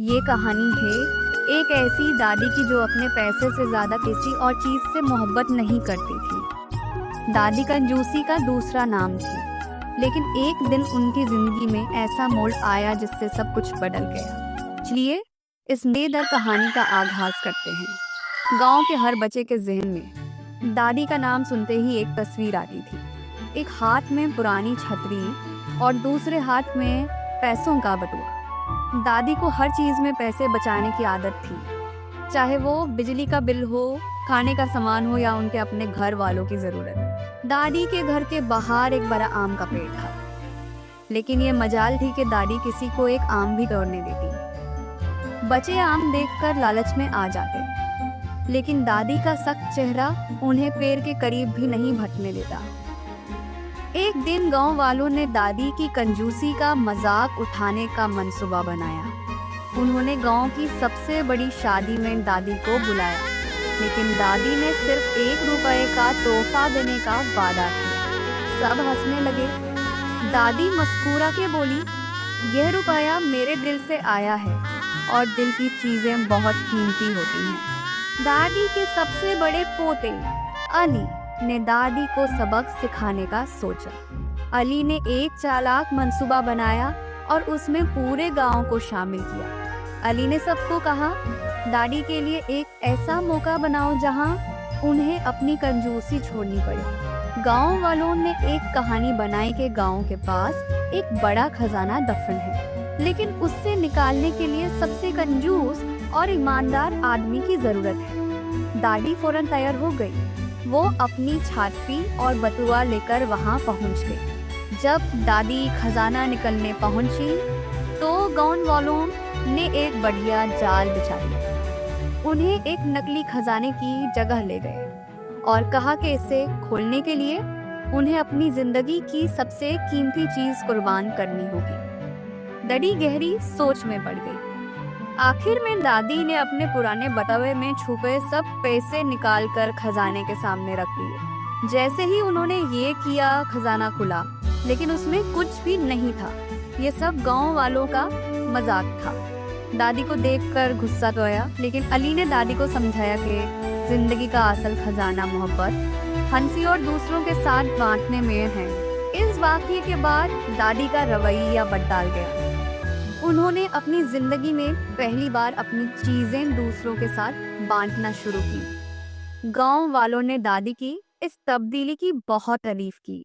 ये कहानी है एक ऐसी दादी की जो अपने पैसे से ज्यादा किसी और चीज से मोहब्बत नहीं करती थी। दादी कंजूसी का दूसरा नाम थी, लेकिन एक दिन उनकी जिंदगी में ऐसा मोड़ आया जिससे सब कुछ बदल गया। चलिए इस मजेदार कहानी का आगाज करते हैं। गांव के हर बच्चे के जहन में दादी का नाम सुनते ही एक तस्वीर आती थी। एक हाथ में पुरानी छतरी और दूसरे हाथ में पैसों का बटुआ। दादी को हर चीज में पैसे बचाने की आदत थी, चाहे वो बिजली का बिल हो, खाने का सामान हो या उनके अपने घर वालों की जरूरत। दादी के घर के बाहर एक बड़ा आम का पेड़ था, लेकिन ये मजाल थी कि दादी किसी को एक आम भी तोड़ने देती। बच्चे आम देखकर लालच में आ जाते, लेकिन दादी का सख्त चेहरा उन्हें पेड़ के करीब भी नहीं भटकने देता। एक दिन गांव वालों ने दादी की कंजूसी का मजाक उठाने का मंसूबा बनाया। उन्होंने गांव की सबसे बड़ी शादी में दादी को बुलाया, लेकिन दादी ने सिर्फ 1 रुपए का तोहफा देने का वादा किया। सब हंसने लगे। दादी मुस्कुरा के बोली, यह रुपया मेरे दिल से आया है और दिल की चीजें बहुत कीमती होती हैं। दादी के सबसे बड़े पोते अली ने दादी को सबक सिखाने का सोचा। अली ने एक चालाक मंसूबा बनाया और उसमें पूरे गांव को शामिल किया। अली ने सबको कहा, दादी के लिए एक ऐसा मौका बनाओ जहां उन्हें अपनी कंजूसी छोड़नी पड़े। गांव वालों ने एक कहानी बनाई कि गांव के पास एक बड़ा खजाना दफन है, लेकिन उससे निकालने के लिए सबसे कंजूस और ईमानदार आदमी की जरूरत है। दादी फौरन तैयार हो गई। वो अपनी छाती और बटुआ लेकर वहां पहुंच गई। जब दादी खजाना निकलने पहुंची तो गांव वालों ने एक बढ़िया जाल बिछा दिया। उन्हें एक नकली खजाने की जगह ले गए और कहा कि इसे खोलने के लिए उन्हें अपनी जिंदगी की सबसे कीमती चीज कुर्बान करनी होगी। दादी गहरी सोच में पड़ गई। आखिर में दादी ने अपने पुराने बटुए में छुपे सब पैसे निकालकर खजाने के सामने रख दिए। जैसे ही उन्होंने ये किया, खजाना खुला, लेकिन उसमें कुछ भी नहीं था। ये सब गांव वालों का मजाक था। दादी को देखकर गुस्सा तो आया, लेकिन अली ने दादी को समझाया कि जिंदगी का असल खजाना मोहब्बत, हंसी और दूसरों के साथ बांटने में है। इस वाकये के बाद दादी का रवैया बदल गया। उन्होंने अपनी जिंदगी में पहली बार अपनी चीजें दूसरों के साथ बांटना शुरू की। गांव वालों ने दादी की इस तब्दीली की बहुत तारीफ की।